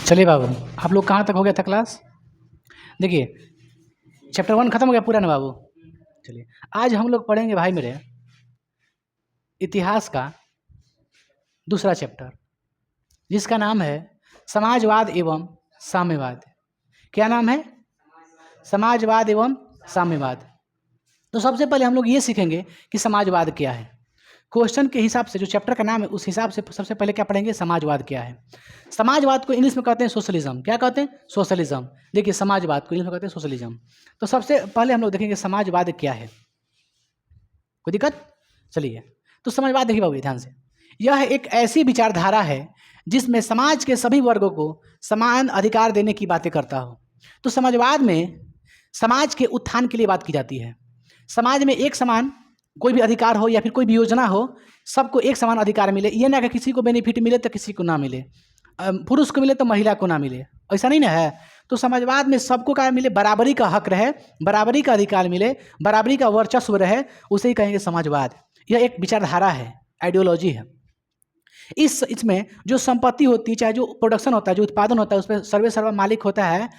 चलिए बाबू, आप लोग कहाँ तक हो गया था क्लास? देखिए, चैप्टर 1 खत्म हो गया पूरा ना बाबू? चलिए, आज हम लोग पढ़ेंगे भाई मेरे इतिहास का दूसरा चैप्टर, जिसका नाम है समाजवाद एवं साम्यवाद। क्या नाम है? समाजवाद एवं साम्यवाद। तो सबसे पहले हम लोग ये सीखेंगे कि समाजवाद क्या है। क्वेश्चन के हिसाब से जो चैप्टर का नाम है उस हिसाब से सबसे पहले क्या पढ़ेंगे? समाजवाद क्या है। समाजवाद को इंग्लिश में कहते हैं सोशलिज्म। क्या कहते हैं? सोशलिज्म। देखिए, समाजवाद को इंग्लिश में कहते हैं सोशलिज्म। तो सबसे पहले हम लोग देखेंगे समाजवाद क्या है। कोई दिक्कत? चलिए, तो समाजवाद देखिए बाबू ध्यान से। यह एक ऐसी विचारधारा है जिसमें समाज के सभी वर्गों को समान अधिकार देने की बातें करता हो। तो समाजवाद में समाज के उत्थान के लिए बात की जाती है। समाज में एक समान कोई भी अधिकार हो या फिर कोई भी योजना हो, सबको एक समान अधिकार मिले। ये ना कि किसी को बेनिफिट मिले तो किसी को ना मिले, पुरुष को मिले तो महिला को ना मिले, ऐसा नहीं ना है। तो समाजवाद में सबको क्या मिले? बराबरी का हक रहे, बराबरी का अधिकार मिले, बराबरी का वर्चस्व रहे, उसे ही कहेंगे समाजवाद। यह एक विचारधारा है, आइडियोलॉजी है। इसमें जो संपत्ति होती है, चाहे जो प्रोडक्शन होता है, जो उत्पादन होता है, उस पर सर्वे सर्वा मालिक होता है,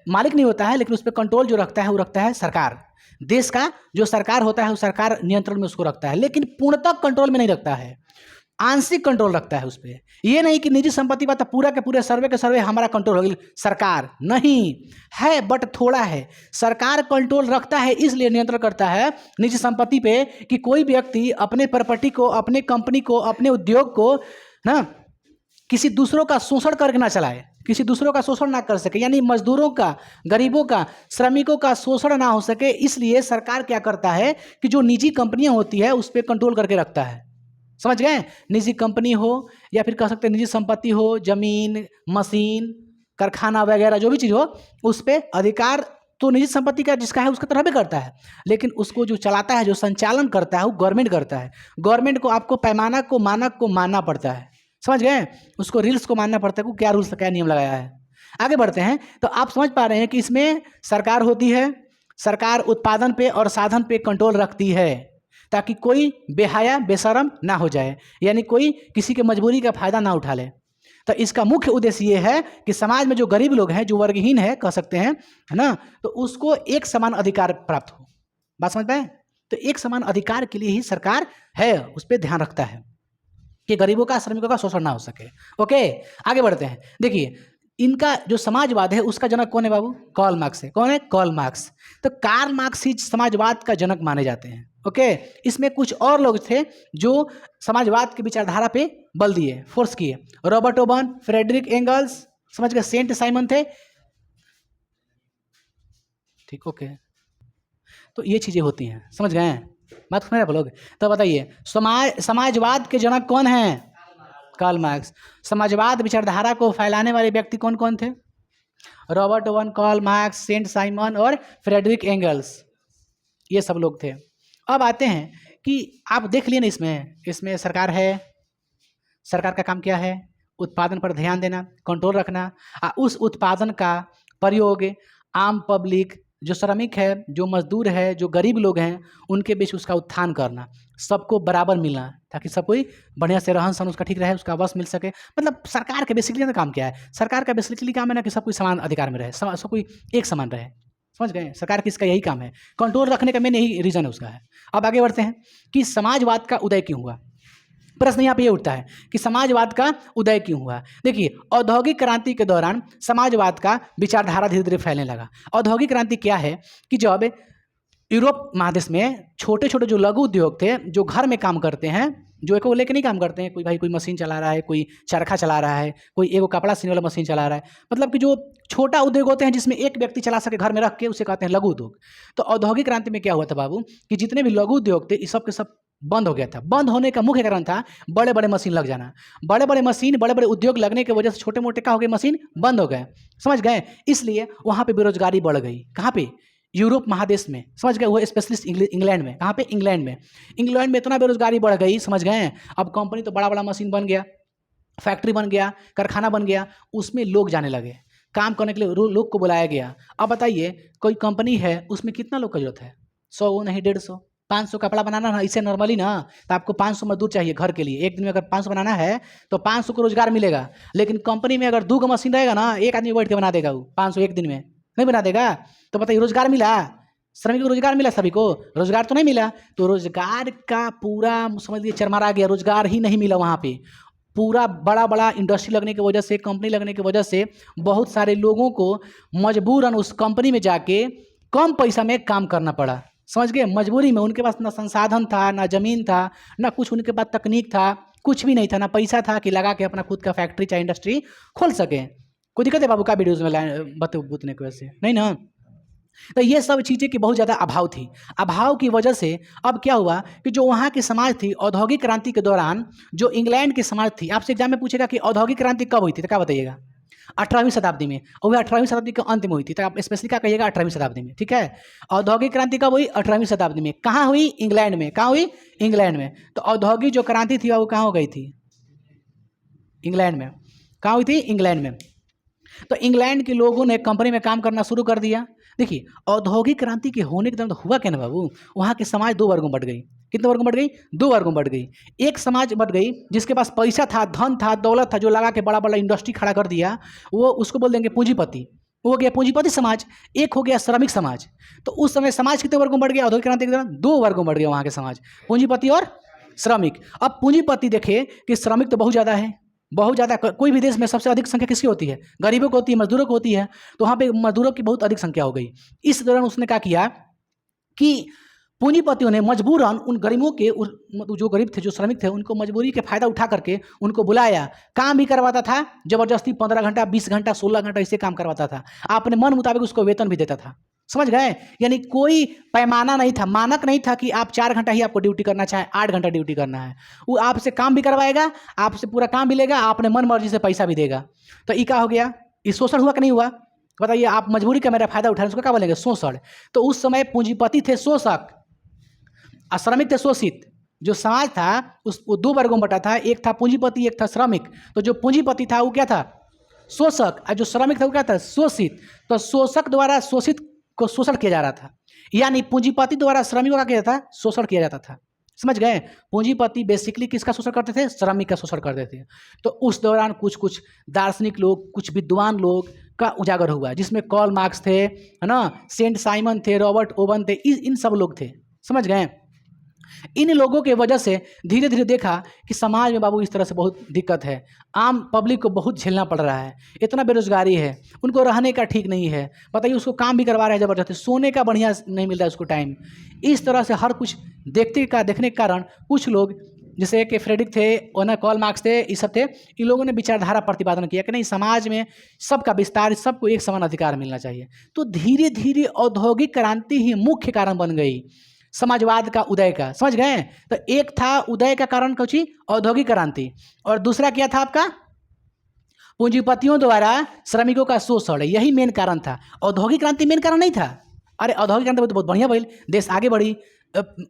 मालिक नहीं होता है, लेकिन उस पर कंट्रोल जो रखता है वो रखता है सरकार। देश का जो सरकार होता है वो सरकार नियंत्रण में उसको रखता है, लेकिन पूर्णतः कंट्रोल में नहीं रखता है, आंशिक कंट्रोल रखता है उस पर। ये नहीं कि निजी संपत्ति बात पूरा के पूरे सर्वे के सर्वे हमारा कंट्रोल हो गया, सरकार नहीं है, बट थोड़ा है। सरकार कंट्रोल रखता है, इसलिए नियंत्रण करता है निजी संपत्ति पे कि कोई व्यक्ति अपने प्रॉपर्टी को, अपने कंपनी को, अपने उद्योग को ना किसी दूसरों का शोषण करके ना चलाए, किसी दूसरों का शोषण ना कर सके, यानी मजदूरों का, गरीबों का, श्रमिकों का शोषण ना हो सके। इसलिए सरकार क्या करता है कि जो निजी कंपनियां होती है उस पर कंट्रोल करके रखता है। समझ गए? निजी कंपनी हो या फिर कह सकते हैं निजी संपत्ति हो, जमीन, मशीन, कारखाना वगैरह जो भी चीज़ हो, उस पर अधिकार तो निजी संपत्ति का जिसका है उसका तरह भी करता है, लेकिन उसको जो चलाता है, जो संचालन करता है वो गवर्नमेंट करता है। गवर्नमेंट को आपको पैमाना को, मानक को मानना पड़ता है। समझ गए? उसको रूल्स को मानना पड़ता है कि क्या रूल्स, क्या नियम लगाया है। आगे बढ़ते हैं तो आप समझ पा रहे हैं कि इसमें सरकार होती है, सरकार उत्पादन पे और साधन पे कंट्रोल रखती है ताकि कोई बेहया बेशरम ना हो जाए, यानी कोई किसी के मजबूरी का फायदा ना उठा ले। तो इसका मुख्य उद्देश्य ये है कि समाज में जो गरीब लोग हैं, जो वर्गहीन है कह सकते हैं, है ना, तो उसको एक समान अधिकार प्राप्त हो। बात समझ पाए? तो एक समान अधिकार के लिए ही सरकार है, उस पर ध्यान रखता है कि गरीबों का, श्रमिकों का शोषण ना हो सके। ओके, आगे बढ़ते हैं। देखिए, इनका जो समाजवाद है उसका जनक कौन है बाबू? कार्ल मार्क्स है। कौन है? Karl Marx. तो कार्ल मार्क्स ही समाजवाद का जनक माने जाते हैं। ओके, इसमें कुछ और लोग थे जो समाजवाद की विचारधारा पे बल दिए, फोर्स किए। रॉबर्ट ओबन, फ्रेडरिक एंगल्स, समझ गए, सेंट साइमन थे। ठीक, ओके, तो ये चीजें होती हैं, समझ गए? बात समझ रहे आप लोग? तो बताइए, समाजवाद के जनक कौन हैं? Karl Marx. समाजवाद विचारधारा को फैलाने वाले व्यक्ति कौन कौन थे? Robert Owen, Karl Marx, Saint Simon और फ्रेडरिक एंगल्स, ये सब लोग थे। अब आते हैं कि आप देख लिए ना, इसमें सरकार है। सरकार का काम क्या है? उत्पादन पर ध्यान देना, कंट्रोल रखना, उस उत्पादन का प्रयोग आम पब्लिक, जो श्रमिक है, जो मजदूर है, जो गरीब लोग हैं, उनके बीच उसका उत्थान करना, सबको बराबर मिलना, ताकि सब कोई बढ़िया से रहन सहन उसका ठीक रहे, उसका बस मिल सके। मतलब सरकार का बेसिकली काम क्या है? सरकार का बेसिकली काम है ना कि सब कोई समान अधिकार में रहे, सब कोई एक समान रहे। समझ गए? सरकार की इसका यही काम है, कंट्रोल रखने का मेन यही रीजन है उसका है। अब आगे बढ़ते हैं कि समाजवाद का उदय क्यों हुआ। प्रश्न यहाँ पे ये उठता है कि समाजवाद का उदय क्यों हुआ। देखिए, औद्योगिक क्रांति के दौरान समाजवाद का विचारधारा धीरे धीरे फैलने लगा। औद्योगिक क्रांति क्या है कि जब यूरोप महादेश में छोटे छोटे जो लघु उद्योग थे, जो घर में काम करते हैं, जो एक लेके नहीं काम करते हैं, कोई भाई कोई मशीन चला रहा है, कोई चरखा चला रहा है, कोई एगो कपड़ा सीने वाला मशीन चला रहा है, मतलब कि जो छोटा उद्योग होते हैं जिसमें एक व्यक्ति चला सके घर में रख के, उसे कहते हैं लघु उद्योग। तो औद्योगिक क्रांति में क्या हुआ था बाबू कि जितने भी लघु उद्योग थे, इस सब के सब बंद हो गया था। बंद होने का मुख्य कारण था बड़े बड़े मशीन लग जाना। बड़े बड़े मशीन, बड़े बड़े उद्योग लगने की वजह से छोटे मोटे क्या हो गए? मशीन बंद हो गए। समझ गए? इसलिए वहाँ पे बेरोजगारी बढ़ गई। कहाँ पे? यूरोप महादेश में। समझ गए? वो स्पेशलिस्ट इंग्लैंड में। कहाँ पे? इंग्लैंड में। इंग्लैंड में इतना बेरोजगारी बढ़ गई, समझ गए? अब कंपनी तो बड़ा बड़ा मशीन बन गया, फैक्ट्री बन गया, कारखाना बन गया, उसमें लोग जाने लगे, काम करने के लिए लोग को बुलाया गया। अब बताइए, कोई कंपनी है, उसमें कितना लोग का जरूरत है? 100 नहीं 150, 500 कपड़ा बनाना ना इसे नॉर्मली ना, तो आपको 500 मजदूर चाहिए घर के लिए। एक दिन में अगर 500 बनाना है तो 500 को रोजगार मिलेगा। लेकिन कंपनी में अगर 2 मशीन रहेगा ना, एक आदमी बैठ के बना देगा, वो 500 एक दिन में नहीं बना देगा। तो बताइए रोजगार मिला? श्रमिक को रोजगार मिला? सभी को रोजगार तो नहीं मिला। तो रोजगार का पूरा समझ लीजिए चरमरा गया, रोजगार ही नहीं मिला वहाँ पे। पूरा बड़ा बड़ा इंडस्ट्री लगने की वजह से, कंपनी लगने की वजह से बहुत सारे लोगों को मजबूरन उस कंपनी में जाके कम पैसा में काम करना पड़ा। समझ गए? मजबूरी में। उनके पास ना संसाधन था, ना जमीन था, ना कुछ उनके पास तकनीक था, कुछ भी नहीं था, ना पैसा था कि लगा के अपना खुद का फैक्ट्री चाहे इंडस्ट्री खोल सके। कोई दिक्कत है बाबू का वीडियोज में बतने की वजह से? नहीं ना। तो ये सब चीज़ें की बहुत ज़्यादा अभाव थी। अभाव की वजह से अब क्या हुआ कि जो वहाँ की समाज थी औद्योगिक क्रांति के दौरान, जो इंग्लैंड की समाज थी, आपसे एग्जाम में पूछेगा कि औद्योगिक क्रांति कब हुई थी, तो क्या बताइएगा? 18वीं शताब्दी में। और वह 18वीं शताब्दी के अंत में हुई थी, तो आप स्पेशली क्या कहिएगा? 18वीं शताब्दी में। ठीक है, औद्योगिक क्रांति कब हुई? 18वीं शताब्दी में। कहाँ हुई? इंग्लैंड में। कहाँ हुई? इंग्लैंड में। तो औद्योगिक जो क्रांति थी वो कहाँ हो गई थी? इंग्लैंड में। कहाँ हुई थी? इंग्लैंड में। तो इंग्लैंड के लोगों ने कंपनी में काम करना शुरू कर दिया। देखिए औद्योगिक क्रांति के होने के दौरान तो हुआ क्या ना बाबू, वहाँ की समाज 2 वर्गों में बट गई। कितने वर्गों में बट गई? 2 वर्गों में बट गई। एक समाज बट गई जिसके पास पैसा था, धन था, दौलत था, जो लगा के बड़ा बड़ा इंडस्ट्री खड़ा कर दिया, वो उसको बोल देंगे पूंजीपति। वो हो गया पूंजीपति समाज। एक हो गया श्रमिक समाज। तो उस समय समाज कितने वर्गों में बढ़ गया? औद्योगिक क्रांति के दौरान 2 वर्गों में बढ़ गया वहाँ के समाज, पूंजीपति और श्रमिक। अब पूंजीपति देखे कि श्रमिक तो बहुत ज़्यादा है, बहुत ज़्यादा। कोई भी देश में सबसे अधिक संख्या किसकी होती है? गरीबों को होती है, मजदूरों को होती है। तो वहाँ पे मजदूरों की बहुत अधिक संख्या हो गई। इस दौरान उसने क्या किया कि पूंजीपतियों ने मजबूरन उन गरीबों के, जो गरीब थे, जो श्रमिक थे, उनको मजबूरी के फायदा उठा करके उनको बुलाया, काम भी करवाता था जबरदस्ती। 15 घंटा, 20 घंटा, 16 घंटा ऐसे काम करवाता था। अपने मन मुताबिक उसको वेतन भी देता था। समझ गए? यानी कोई पैमाना नहीं था, मानक नहीं था कि आप 4 घंटा ही आपको ड्यूटी करना, चाहे 8 घंटा ड्यूटी करना है। वो आपसे काम भी करवाएगा, आपसे पूरा काम भी लेगा, अपने मन मर्जी से पैसा भी देगा। तो ये क्या हो गया? ये शोषण हुआ कि नहीं हुआ? बताइए। आप मजबूरी का मेरा फायदा उठा, उसको क्या बोलेंगे? शोषण। तो उस समय पूंजीपति थे शोषक, श्रमिक थे शोषित। जो समाज था वो 2 वर्गों में बटा था, एक था पूंजीपति, एक था श्रमिक। तो जो पूंजीपति था वो क्या था? शोषक। और जो श्रमिक था वो क्या था? शोषित। तो शोषक द्वारा शोषित को शोषण किया जा रहा था, यानी पूंजीपति द्वारा श्रमिकों का किया जाता था? शोषण किया जाता था। समझ गए? पूंजीपति बेसिकली किसका शोषण करते थे? श्रमिक का शोषण करते थे। तो उस दौरान कुछ कुछ दार्शनिक लोग, कुछ विद्वान लोग का उजागर हुआ, जिसमें कार्ल मार्क्स थे, है ना, सेंट साइमन थे, रॉबर्ट ओवन थे, इन सब लोग थे। समझ गए? इन लोगों के वजह से धीरे धीरे देखा कि समाज में बाबू इस तरह से बहुत दिक्कत है, आम पब्लिक को बहुत झेलना पड़ रहा है, इतना बेरोजगारी है, उनको रहने का ठीक नहीं है। बताइए, उसको काम भी करवा रहे हैं जबरदस्ती, सोने का बढ़िया नहीं मिल रहा है उसको टाइम। इस तरह से हर कुछ देखने के कारण कुछ लोग, जैसे कि फ्रेडरिक थे, और कार्ल मार्क्स थे, ये सब थे, इन लोगों ने विचारधारा प्रतिपादन किया कि नहीं, समाज में सबका विस्तार, सबको एक समान अधिकार मिलना चाहिए। तो धीरे धीरे औद्योगिक क्रांति ही मुख्य कारण बन गई समाजवाद का उदय का। समझ गए? तो एक था उदय का कारण कुछ औद्योगिक क्रांति, और दूसरा क्या था आपका? पूंजीपतियों द्वारा श्रमिकों का शोषण। यही मेन कारण था। औद्योगिक क्रांति मेन कारण नहीं था। अरे औद्योगिक क्रांति तो बहुत बढ़िया भइल, देश आगे बढ़ी,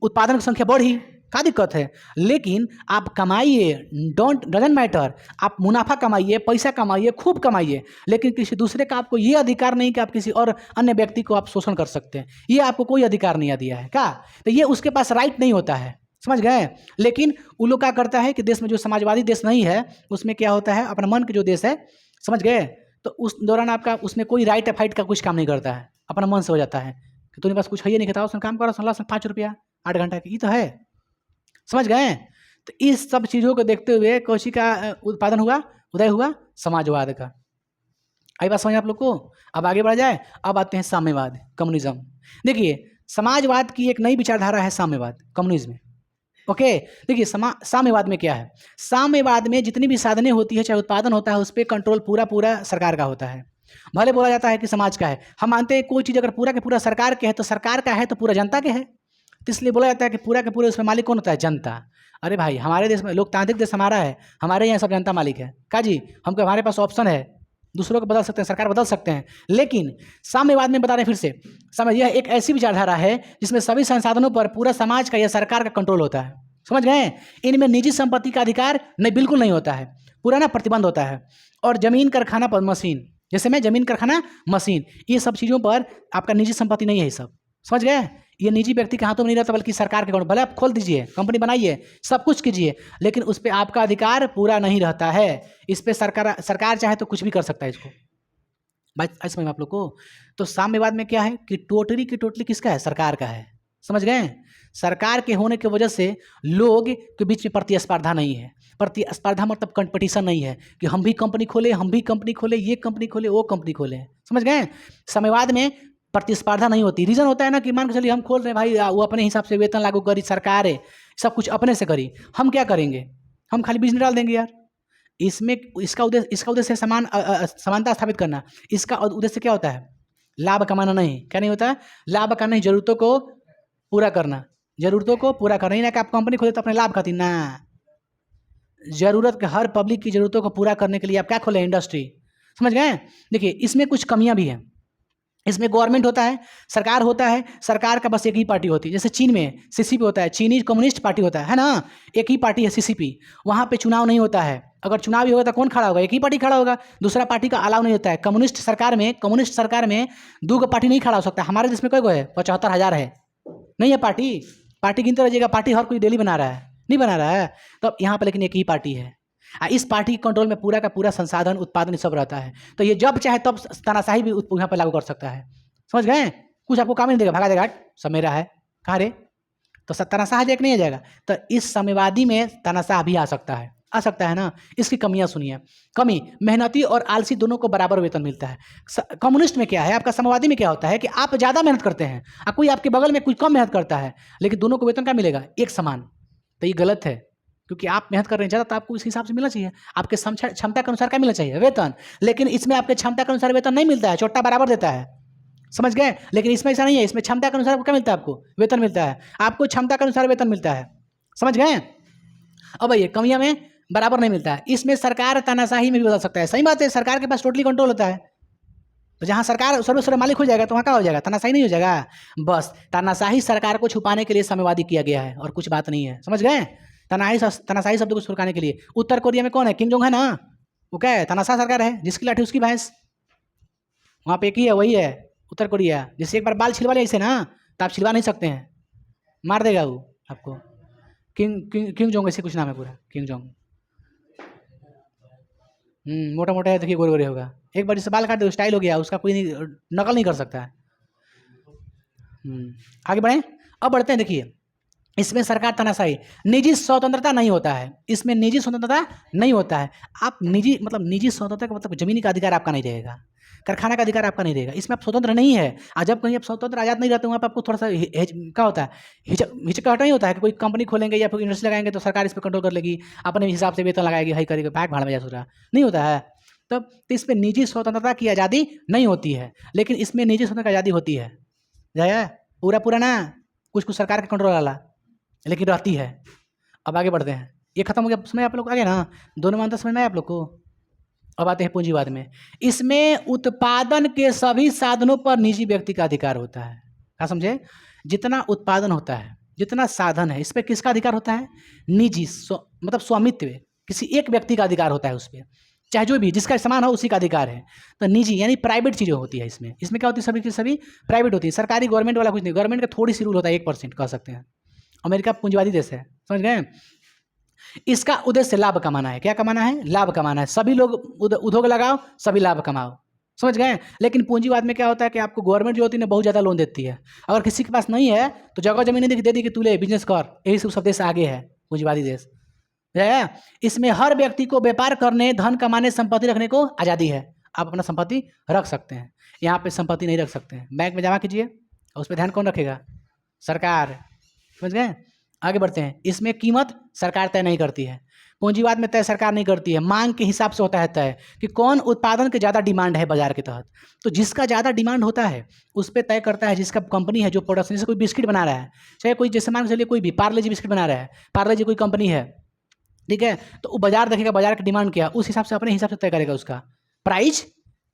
उत्पादन की संख्या बढ़ी, क्या दिक्कत है? लेकिन आप कमाइए, डजंट मैटर, आप मुनाफा कमाइए, पैसा कमाइए, खूब कमाइए, लेकिन किसी दूसरे का आपको ये अधिकार नहीं कि आप किसी और अन्य व्यक्ति को आप शोषण कर सकते हैं। ये आपको कोई अधिकार नहीं दिया है क्या? तो ये उसके पास राइट नहीं होता है। समझ गए? लेकिन वो लोग क्या करता है कि देश में जो समाजवादी देश नहीं है, उसमें क्या होता है, अपना मन के जो देश है, समझ गए, तो उस दौरान आपका उसमें कोई राइट फाइट का कुछ काम नहीं करता है, अपना मन से हो जाता है कि तुम्हारे पास कुछ है ही नहीं, खाता उसमें काम करो, 5 रुपया 8 घंटा की, ये तो है। समझ गए? तो इस सब चीज़ों को देखते हुए कौशी का उत्पादन हुआ, उदय हुआ समाजवाद का। आई बात समझ आप लोग को? अब आगे बढ़ जाए। अब आते हैं साम्यवाद, कम्युनिज्म। देखिए, समाजवाद की एक नई विचारधारा है साम्यवाद, कम्युनिज्म। ओके, देखिए साम्यवाद में क्या है? साम्यवाद में जितनी भी साधनें होती है, चाहे उत्पादन होता है, उस पर कंट्रोल पूरा पूरा सरकार का होता है। भले बोला जाता है कि समाज का है, हम मानते हैं कोई चीज़ अगर पूरा के पूरा सरकार के है तो सरकार का है तो पूरा जनता के है, तो इसलिए बोला जाता है कि पूरा के पूरे उसमें मालिक कौन होता है? जनता। अरे भाई, हमारे देश में लोकतांत्रिक देश हमारा है, हमारे यहाँ सब जनता मालिक है का जी? हमको, हमारे पास ऑप्शन है, दूसरों को बदल सकते हैं, सरकार बदल सकते हैं। लेकिन साम्यवाद में बता रहे फिर से, समझ, यह एक ऐसी विचारधारा है जिसमें सभी संसाधनों पर पूरा समाज का या सरकार का कंट्रोल होता है। समझ गए? इनमें निजी संपत्ति का अधिकार नहीं, बिल्कुल नहीं होता है, पूरा ना प्रतिबंध होता है। और जमीन कारखाना पर मशीन, जैसे मैं जमीन कारखाना मशीन, ये सब चीज़ों पर आपका निजी संपत्ति नहीं है। ये सब समझ गए? ये निजी व्यक्ति के हाथों में नहीं रहता, बल्कि सरकार के अकाउंट। भले आप खोल दीजिए, कंपनी बनाइए, सब कुछ कीजिए, लेकिन उस पर आपका अधिकार पूरा नहीं रहता है। इस पर सरकार चाहे तो कुछ भी कर सकता है इसको। बात समझ में आप लोग को? तो साम्यवाद में क्या है कि टोटली की टोटली किसका है? सरकार का है। समझ गए? सरकार के होने की वजह से लोग के बीच में प्रतिस्पर्धा नहीं है। प्रतिस्पर्धा मतलब कंपटीशन नहीं है कि हम भी कंपनी खोले, हम भी कंपनी खोले, ये कंपनी खोले, वो कंपनी खोले। समझ गए? साम्यवाद में प्रतिस्पर्धा नहीं होती। रीजन होता है ना कि मान के चलिए हम खोल रहे हैं भाई, वो अपने हिसाब से वेतन लागू करी, सरकार है, सब कुछ अपने से करी, हम क्या करेंगे? हम खाली बिजनेस डाल देंगे यार। इसमें इसका उद्देश्य है समानता स्थापित करना। इसका उद्देश्य क्या होता है? लाभ कमाना नहीं। क्या नहीं होता है? लाभ का नहीं, जरूरतों को पूरा करना। जरूरतों को पूरा करना, नहीं ना कि आप कंपनी खोले तो अपने लाभ खातिर ना। जरूरत के हर पब्लिक की जरूरतों को पूरा करने के लिए आप क्या खोले? इंडस्ट्री। समझ गए? देखिए इसमें कुछ कमियां भी हैं। इसमें गवर्नमेंट होता है, सरकार होता है, सरकार का बस एक ही पार्टी होती है। जैसे चीन में सीसीपी होता है, चीनी कम्युनिस्ट पार्टी होता है ना, एक ही पार्टी है सीसीपी। वहाँ पे चुनाव नहीं होता है। अगर चुनाव ही होगा तो कौन खड़ा होगा? एक ही पार्टी खड़ा होगा, दूसरा पार्टी का अलाउ नहीं होता है। कम्युनिस्ट सरकार में दो पार्टी नहीं खड़ा हो सकता। हमारे देश में कोई है? 75,000 है, नहीं है पार्टी गिनते रहिएगा। पार्टी हर कोई डेली बना रहा है, नहीं बना रहा है। तो यहाँ पर लेकिन एक ही पार्टी है। इस पार्टी के कंट्रोल में पूरा का पूरा संसाधन, उत्पादन सब रहता है। तो ये जब चाहे तब तानाशाही भी यहाँ पर लागू कर सकता है। समझ गए? कुछ आपको काम नहीं देगा, भगा देगा, सब मेरा है, कहाँ रे? तो तानाशाह एक नहीं आ जाएगा। तो इस साम्यवादी में तानाशाह भी आ सकता है ना। इसकी कमियां सुनिए। कमी, मेहनती और आलसी दोनों को बराबर वेतन मिलता है। कम्युनिस्ट में क्या है, आपका साम्यवादी में क्या होता है कि आप ज़्यादा मेहनत करते हैं और कोई आपके बगल में कोई कम मेहनत करता है, लेकिन दोनों को वेतन क्या मिलेगा? एक समान। तो ये गलत है, क्योंकि आप मेहनत कर रहे हैं ज़्यादा, तो आपको इस हिसाब से मिलना चाहिए। आपके क्षमता के अनुसार क्या मिलना चाहिए? वेतन। लेकिन इसमें आपके क्षमता के अनुसार वेतन नहीं मिलता है, छोटा बराबर देता है। समझ गए? लेकिन इसमें ऐसा नहीं है। इसमें क्षमता के अनुसार क्या मिलता है? आपको वेतन मिलता है। आपको क्षमता के अनुसार वेतन मिलता है। समझ गए? अब ये कमियां में बराबर नहीं मिलता है। इसमें सरकार तानाशाही में भी बदल सकता है। सही बात है, सरकार के पास टोटली कंट्रोल होता है। तो जहाँ सरकार सर्वस्व मालिक हो जाएगा तो वहाँ क्या हो जाएगा? तानाशाही नहीं हो जाएगा। बस तानाशाही सरकार को छुपाने के लिए साम्यवादी किया गया है, और कुछ बात नहीं है। समझ गए? तानाशाही शब्द को छुपाने के लिए। उत्तर कोरिया में कौन है? किम जोंग है ना, वो क्या है? तानाशाह सरकार है, जिसकी लाठी उसकी भैंस। वहाँ पे एक ही है, वही है उत्तर कोरिया। जैसे एक बार बाल छिलवा लिया ऐसे ना, तो आप छिलवा नहीं सकते हैं, मार देगा वो आपको। किंग जोंग ऐसे कुछ नाम है पूरा, किंग जोंग। मोटा मोटा है, देखिए गोरे गोरे होगा। एक बार जिससे बाल काट दो, स्टाइल हो गया उसका, कोई नहीं नकल नहीं कर सकता है। आगे बढ़ें। अब बढ़ते हैं। देखिए इसमें सरकार तानाशाही, निजी स्वतंत्रता नहीं होता है। इसमें निजी स्वतंत्रता नहीं होता है। आप निजी स्वतंत्रता का मतलब जमीनी का अधिकार आपका नहीं रहेगा, कारखाना का अधिकार आपका नहीं रहेगा। इसमें आप स्वतंत्र नहीं है। आज जब कहीं आप स्वतंत्र आज़ाद नहीं रहते, वहाँ पर आपको थोड़ा सा क्या होता है? हिचकाहट नहीं होता है कि कोई कंपनी खोलेंगे या फिर इंडस्ट्री लगाएंगे तो सरकार इस पर कंट्रोल कर लेगी, अपने हिसाब से वेतन लगाएगी, हाई करेगी, भाग भाड़ में जा रहा नहीं होता है। तब तो इस पर निजी स्वतंत्रता की आज़ादी नहीं होती है। लेकिन इसमें निजी स्वतंत्रता की आज़ादी होती है, जाए पूरा ना, कुछ सरकार के कंट्रोल वाला, लेकिन रहती है। अब आगे बढ़ते हैं। ये खत्म हो गया, समझ आप लोग आगे ना? दोनों में अंतर समझ में आया आप लोग को? अब आते हैं पूंजीवाद में। इसमें उत्पादन के सभी साधनों पर निजी व्यक्ति का अधिकार होता है। क्या समझे? जितना उत्पादन होता है, जितना साधन है, इस पर किसका अधिकार होता है? निजी मतलब स्वामित्व, किसी एक व्यक्ति का अधिकार होता है उस पर, चाहे जो भी जिसका सामान हो उसी का अधिकार है। तो निजी यानी प्राइवेट चीज़ें होती है। इसमें क्या होती है? सभी की सभी प्राइवेट होती है। सरकारी गवर्नमेंट वाला कुछ नहीं। गवर्नमेंट का थोड़ी सी रूल होता है, 1% कह सकते हैं। अमेरिका पूंजीवादी देश है, समझ गए? इसका उद्देश्य लाभ कमाना है। क्या कमाना है? लाभ कमाना है। सभी लोग उद्योग लगाओ, सभी लाभ कमाओ। समझ गए? लेकिन पूंजीवाद में क्या होता है कि आपको गवर्नमेंट जो होती है ना, बहुत ज़्यादा लोन देती है। अगर किसी के पास नहीं है तो जगह जमीन दे दी कि तू ले बिजनेस कर। यही सब देश आगे है, पूंजीवादी देश है। इसमें हर व्यक्ति को व्यापार करने, धन कमाने, संपत्ति रखने को आज़ादी है। आप अपना संपत्ति रख सकते हैं, यहाँ पे संपत्ति नहीं रख सकते हैं। बैंक में जमा कीजिए, उस पर ध्यान कौन रखेगा? सरकार। समझ गए? आगे बढ़ते हैं। इसमें कीमत सरकार तय नहीं करती है। पूंजीवाद में तय सरकार नहीं करती है, मांग के हिसाब से होता है तय कि कौन उत्पादन के ज़्यादा डिमांड है बाजार के तहत। तो जिसका ज़्यादा डिमांड होता है उस पर तय करता है, जिसका कंपनी है जो प्रोडक्शन, जैसे कोई बिस्किट बना रहा है, चाहे कोई, जैसे मान के चलिए कोई भी पार्ले जी बिस्किट बना रहा है, पार्ले जी कोई कंपनी है, ठीक है? तो वो बाजार देखेगा, बाजार की डिमांड क्या, उस हिसाब से अपने हिसाब से तय करेगा उसका प्राइस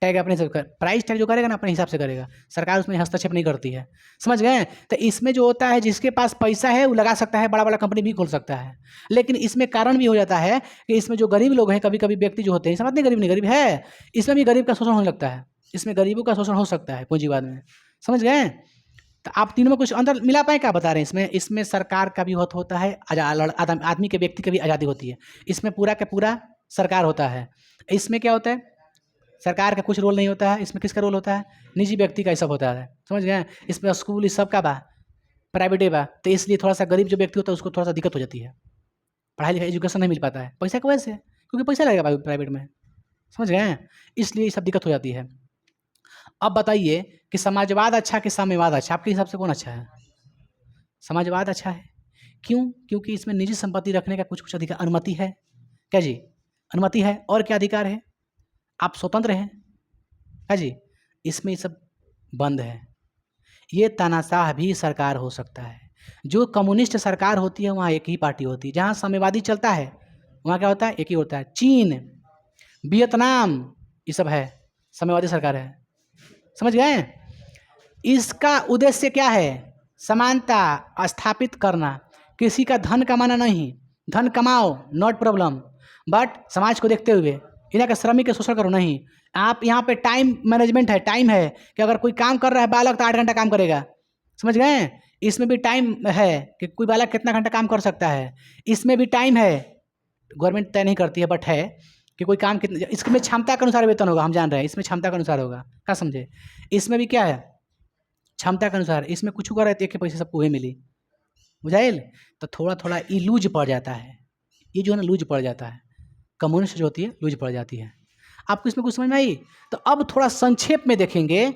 टैग। अपने से प्राइस टैग जो करेगा ना, अपने हिसाब से करेगा। सरकार उसमें हस्तक्षेप नहीं करती है। समझ गए? तो इसमें जो होता है, जिसके पास पैसा है वो लगा सकता है, बड़ा बड़ा कंपनी भी खोल सकता है। लेकिन इसमें कारण भी हो जाता है कि इसमें जो गरीब लोग हैं, कभी कभी व्यक्ति जो होते हैं, समझते नहीं गरीब है, इसमें भी गरीब का शोषण होने लगता है। इसमें गरीबों का शोषण हो सकता है पूंजीवाद में। समझ गए? तो आप तीनों में कुछ अंतर मिला पाए, क्या बता रहे हैं इसमें? इसमें सरकार का भी होता है, आदमी के, व्यक्ति की भी आज़ादी होती है। इसमें पूरा का पूरा सरकार होता है। इसमें क्या होता है? सरकार का कुछ रोल नहीं होता है। इसमें किसका रोल होता है? निजी व्यक्ति का ही सब होता है। समझ गए? इसमें स्कूल इस सब का बा, प्राइवेट बा, तो इसलिए थोड़ा सा गरीब जो व्यक्ति होता है उसको थोड़ा सा दिक्कत हो जाती है, पढ़ाई लिखाई एजुकेशन नहीं मिल पाता है पैसा की वजह से, क्योंकि पैसा लगेगा भाई प्राइवेट में। समझ गए? इसलिए ये सब दिक्कत हो जाती है। अब बताइए कि समाजवाद अच्छा कि साम्यवाद अच्छा? आपके हिसाब से कौन अच्छा है? समाजवाद अच्छा है। क्यों? क्योंकि इसमें निजी संपत्ति रखने का कुछ कुछ अधिकार, अनुमति है। क्या जी? अनुमति है। और क्या अधिकार है? आप स्वतंत्र हैं। क्या जी? इसमें ये सब बंद है। ये तानाशाह भी सरकार हो सकता है। जो कम्युनिस्ट सरकार होती है वहाँ एक ही पार्टी होती है। जहाँ साम्यवादी चलता है वहाँ क्या होता है? एक ही होता है। चीन, वियतनाम, ये सब है साम्यवादी सरकार है। समझ गए? इसका उद्देश्य क्या है? समानता स्थापित करना, किसी का धन कमाना नहीं। धन कमाओ, नॉट प्रॉब्लम, बट समाज को देखते हुए इन्हें का श्रमिक के शोषण करो नहीं। आप यहाँ पे टाइम मैनेजमेंट है, टाइम है कि अगर कोई काम कर रहा है बालक तो 8 घंटा काम करेगा। समझ गए? इसमें भी टाइम है कि कोई बालक कितना घंटा काम कर सकता है। इसमें भी टाइम है, गवर्नमेंट तय नहीं करती है, बट है कि कोई काम कितने, इसमें क्षमता के अनुसार वेतन होगा। हम जान रहे हैं इसमें क्षमता के अनुसार होगा। क्या समझे? इसमें भी क्या है? क्षमता के अनुसार। इसमें कुछ हुआ रहती है कि पैसे सबको वही मिली, बुझाइल? तो थोड़ा थोड़ा ये लूज पड़ जाता है। ये जो है ना लूज पड़ जाता है, कम्युनिस्ट जो होती है लूज पड़ जाती है। आपको इसमें कुछ समझ में आई? तो अब थोड़ा संक्षेप में देखेंगे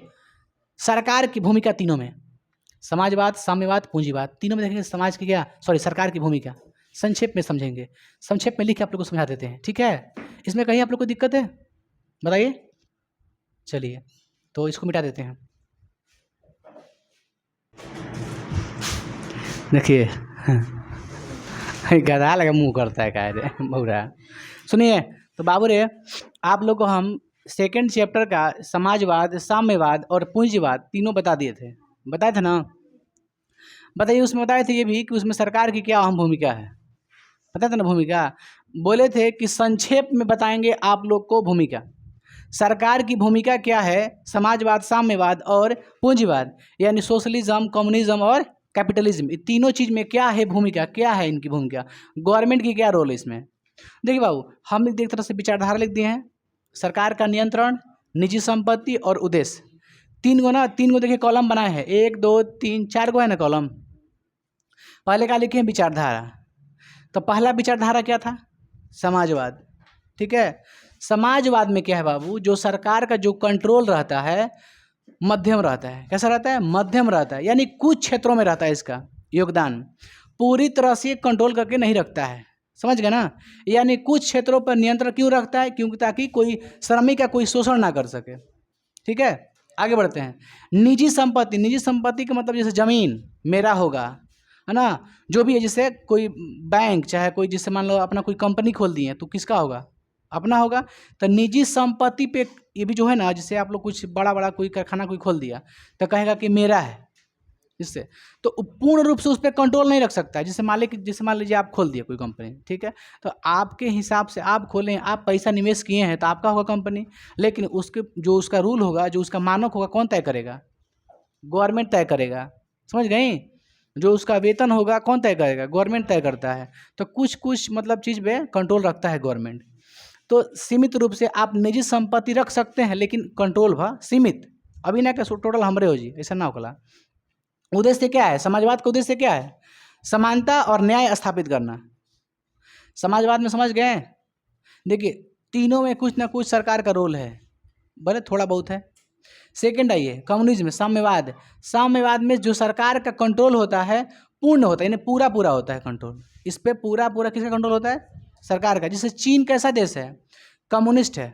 सरकार की भूमिका तीनों में, समाजवाद, साम्यवाद, पूंजीवाद, तीनों में देखेंगे समाज की क्या, सॉरी सरकार की भूमिका संक्षेप में समझेंगे। संक्षेप में लिख के आप लोग को समझा देते हैं, ठीक है? इसमें कहीं आप लोग को दिक्कत है बताइए। चलिए तो इसको मिटा देते हैं। देखिए गधा लगा मुंह करता है क्या रे बौरा। सुनिए तो बाबू रे, आप लोग को हम सेकंड चैप्टर का समाजवाद, साम्यवाद और पूंजीवाद तीनों बता दिए थे, बताए थे ना? बताइए उसमें बताए थे ये भी कि उसमें सरकार की क्या अहम भूमिका है, बताए थे ना भूमिका? बोले थे कि संक्षेप में बताएंगे आप लोग को भूमिका। सरकार की भूमिका क्या है? समाजवाद, साम्यवाद और पूंजीवाद, यानी सोशलिज्म, कम्युनिज्म और कैपिटलिज्म, ये तीनों चीज़ में क्या है भूमिका, क्या है इनकी भूमिका, गवर्नमेंट की क्या रोल है इसमें। देखिए बाबू, हम एक तरह से विचारधारा लिख दिए हैं। सरकार का नियंत्रण, निजी संपत्ति और उद्देश्य, तीन गो देखिए कॉलम बनाए हैं, 1 2 3 4 गो है ना कॉलम। पहले का लिखे हैं विचारधारा। तो पहला विचारधारा क्या था? समाजवाद। ठीक है? समाजवाद में क्या है बाबू? जो सरकार का जो कंट्रोल रहता है मध्यम रहता है। कैसा रहता है? मध्यम रहता है, यानी कुछ क्षेत्रों में रहता है इसका योगदान, पूरी तरह से कंट्रोल करके नहीं रखता है। समझ गए ना? यानी कुछ क्षेत्रों पर नियंत्रण क्यों रखता है? क्योंकि ताकि कोई श्रमिक का कोई शोषण ना कर सके। ठीक है, आगे बढ़ते हैं। निजी संपत्ति, निजी संपत्ति का मतलब जैसे जमीन मेरा होगा, है ना, जो भी है, जैसे कोई बैंक चाहे कोई, जैसे मान लो अपना कोई कंपनी खोल दी है तो किसका होगा? अपना होगा। तो निजी संपत्ति पे ये भी जो है ना, जैसे आप लोग कुछ बड़ा बड़ा कोई कारखाना कोई खोल दिया तो कहेगा कि मेरा है, इससे तो पूर्ण रूप से उस पर कंट्रोल नहीं रख सकता है। जैसे मालिक, जैसे मान लीजिए आप खोल दिए कोई कंपनी, ठीक है, तो आपके हिसाब से आप खोलें, आप पैसा निवेश किए हैं तो आपका होगा कंपनी, लेकिन उसके जो उसका रूल होगा, जो उसका मानक होगा, कौन तय करेगा? गवर्नमेंट तय करेगा। समझ गई? जो उसका वेतन होगा कौन तय करेगा? गवर्नमेंट तय करता है। तो कुछ कुछ मतलब चीज़ पे कंट्रोल रखता है गवर्नमेंट। तो सीमित रूप से आप निजी संपत्ति रख सकते हैं, लेकिन कंट्रोल भा सीमित, अभी ना क्या टोटल हमरे हो जी, ऐसा ना होगा। उद्देश्य क्या है? समाजवाद का उद्देश्य क्या है? समानता और न्याय स्थापित करना। समाजवाद में समझ गए? देखिए तीनों में कुछ ना कुछ सरकार का रोल है, भले थोड़ा बहुत है। सेकंड आइए कम्युनिज्म, साम्यवाद। साम्यवाद में जो सरकार का कंट्रोल होता है पूर्ण होता है, यानी पूरा पूरा होता है कंट्रोल। इस पर पूरा पूरा किसका कंट्रोल होता है? सरकार का। जैसे चीन कैसा देश है? कम्युनिस्ट है,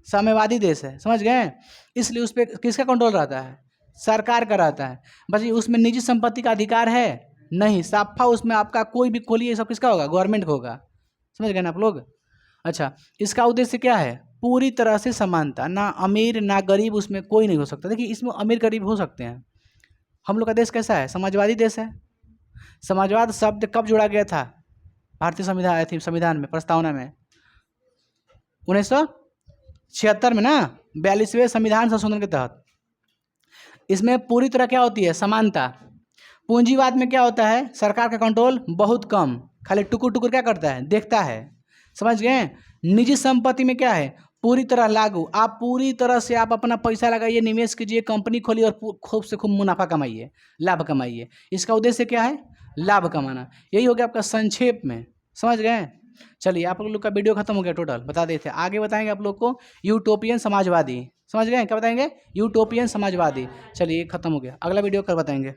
साम्यवादी देश है। समझ गए? इसलिए उस पर किसका कंट्रोल रहता है? सरकार का रहता है। बस उसमें निजी संपत्ति का अधिकार है नहीं, साफा उसमें आपका कोई भी खोलिए सब किसका होगा? गवर्नमेंट का होगा। समझ गए ना आप लोग? अच्छा, इसका उद्देश्य क्या है? पूरी तरह से समानता, ना अमीर ना गरीब उसमें कोई नहीं हो सकता। देखिए इसमें अमीर गरीब हो सकते हैं। हम लोग का देश कैसा है? समाजवादी देश है। समाजवाद शब्द कब जोड़ा गया था भारतीय संविधान में, प्रस्तावना में? 1976 में ना, 42वें संविधान संशोधन के तहत। इसमें पूरी तरह क्या होती है, समानता। पूंजीवाद में क्या होता है, सरकार का कंट्रोल बहुत कम, खाली टुकुर टुकुर क्या करता है, देखता है। समझ गए। निजी संपत्ति में क्या है, पूरी तरह लागू। आप पूरी तरह से आप अपना पैसा लगाइए, निवेश कीजिए, कंपनी खोलिए और खूब से खूब मुनाफा कमाइए, लाभ कमाइए। इसका उद्देश्य क्या है, लाभ कमाना। यही हो गया आपका संक्षेप में। समझ गए। चलिए आप लोग का वीडियो खत्म हो गया, टोटल बता देते हैं। आगे बताएंगे आप लोग को यूटोपियन समाजवादी। समझ गए, क्या बताएंगे, यूटोपियन समाजवादी। चलिए खत्म हो गया, अगला वीडियो कल बताएंगे।